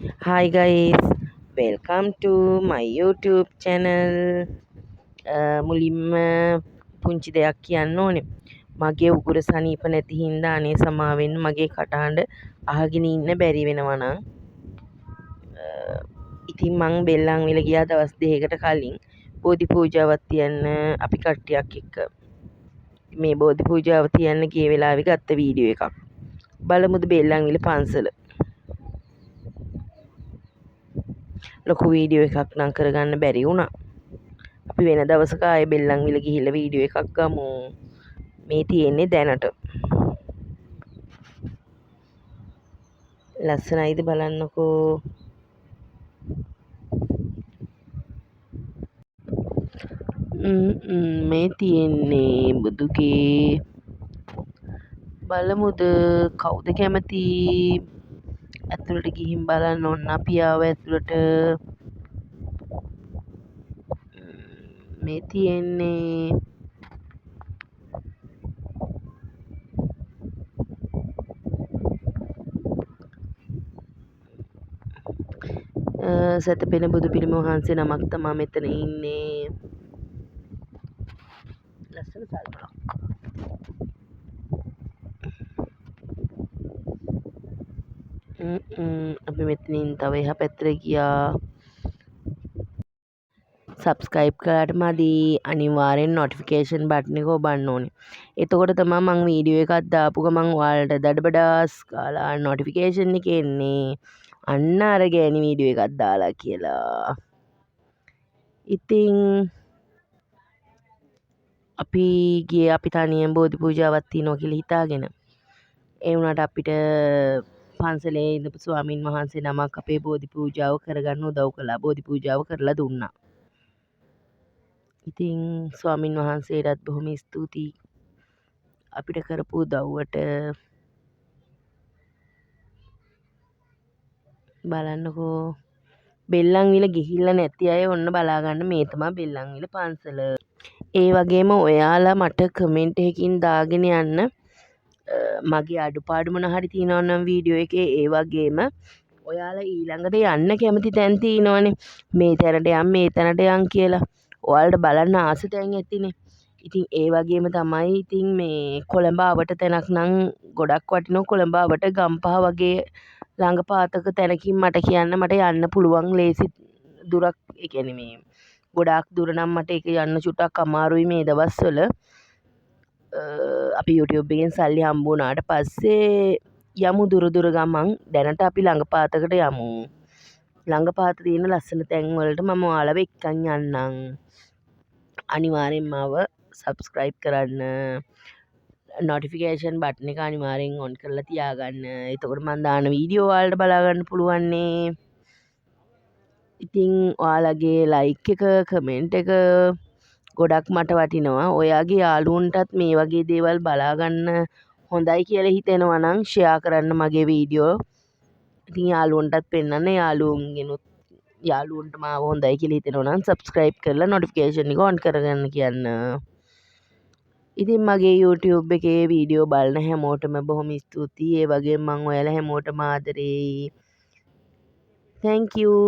Hi guys, welcome to my YouTube channel. මුලින්ම පුංචි දෙයක් කියන්න ඕනේ. මගේ උගුර සනීප නැති හින්දා අනේ සමාවෙන්න මගේ කටහඬ අහගෙන ඉන්න බැරි වෙනවා නම්. ඉතින් මං බෙල්ලන්විල ගියා දවස් දෙකකට කලින් බෝධි පූජාවක් තියන්න අපි කට්ටියක් එක්ක. මේ බෝධි පූජාව තියන්න ගිය වෙලාවේ ගත්ත වීඩියෝ එකක්. බලමුද බෙල්ලන්විල පන්සල. ලොකු වීඩියෝ එකක් නම් කරගන්න බැරි වුණා. අපි වෙන දවසක ආයෙ බෙල්ලන්විල ගිහිල්ලා වීඩියෝ එකක් ගමු. මේ තියෙන්නේ දැනට. ලස්සනයිද බලන්නකෝ. මේ තියෙන්නේ බුදුගේ. බලමුද කවුද කැමති ඇතුළට ගිහින් බලන්න. ඔන්න අපි ආව ඇතුළට. මේ තියෙන්නේ සැතපෙන බුදු පිළිම වහන්සේ නමක් තමා මෙතන ඉන්නේ. ලස්සන සල්පලක්. අපි මෙතනින් තව එහා පැත්තට ගියා. සබස්ක්‍රයිබ් කරාට මදි. අනිවාර්යෙන් නොටිෆිකේෂන් බටන් එක ඔබන්න ඕනේ. එතකොට තමයි මං වීඩියෝ එකක් දාපු ගමන් ඔයාලට දඩබඩාස් කාලා නොටිෆිකේෂන් එක එන්නේ. අන්න අර ගෑණි වීඩියෝ එකක් දාලා කියලා. ඉතින් අපි ගියේ අපි තනියෙන් බෝධි පූජාවක් තියනවා කියලා හිතාගෙන. ඒ වුණාට අපිට පන්සලේ ඉඳපු ස්වාමින් වහන්සේ නමක් අපේ බෝධි පූජාව කරගන්න උදව් කළා. බෝධි පූජාව කරලා දුන්නා. ඉතින් ස්වාමින් වහන්සේටත් බොහොම ස්තුතියි අපිට කරපු උදව්වට. බලන්නකෝ බෙල්ලන්විල ගිහිල්ලා නැති අය ඔන්න බලාගන්න. මේ තමයි බෙල්ලන්විල පන්සල. ඒ වගේම ඔයාලා මට කමෙන්ට් එකකින් දාගෙන යන්න මගේ අඩුපාඩු මොන හරි තියෙනවා නම් වීඩියෝ එකේ. ඒ වගේම ඔයාලා ඊළඟට යන්න කැමති තැන් තියෙනවනේ. මේ තැනට යන් මේ තැනට යන් කියලා. ඔයාලට බලන්න ආස තැන් ඇතිනේ. ඉතින් ඒ වගේම තමයි ඉතින් මේ කොළඹ අවට තැනක් නම් ගොඩක් වටිනවා. කොළඹ අවට ගම්පහ වගේ ළඟ පාතක තැනකින් මට කියන්න මට යන්න පුළුවන් ලේසි දුරක්. ඒ කියන්නේ මේ ගොඩාක් දුර නම් මට ඒක යන්න චුට්ටක් අමාරුයි මේ දවස්වල. අපි YouTube එකෙන් සල්ලි හම්බ වුණාට පස්සේ යමු දුර දුර ගමන්. දැනට අපි ළඟ පාතකට යමු. ළඟ පාත තියෙන ලස්සන තැන් වලට මම ඔයාලව එක්කන් යන්නම්. අනිවාර්යෙන්ම මාව සබ්ස්ක්‍රයිබ් කරන්න. නොටිෆිකේෂන් බටන් එක අනිවාර්යෙන් ඔන් කරලා තියාගන්න. එතකොට මම දාන වීඩියෝ ඔයාලට බලා ගන්න පුළුවන්නේ. ඉතින් ඔයාලගේ ලයික් එක කමෙන්ට් එක ගොඩක් මට වටිනවා. ඔයාගේ යාළුවන්ටත් මේ වගේ දේවල් බලාගන්න හොඳයි කියලා හිතෙනවා නම් ෂෙයා කරන්න මගේ වීඩියෝ. ඉතින් යාළුවන්ටත් පෙන්නන්න. යාළුවන්ට මාව හොඳයි කියලා හිතෙනවා නම් සබ්ස්ක්‍රයිබ් කරලා නොටිෆිකේෂන් එක ඔන් කරගන්න කියන්න. ඉතින් මගේ YouTube එකේ වීඩියෝ බලන හැමෝටම බොහොම ස්තුතියි. ඒ වගේම මම ඔයාලා හැමෝටම ආදරෙයි. Thank you.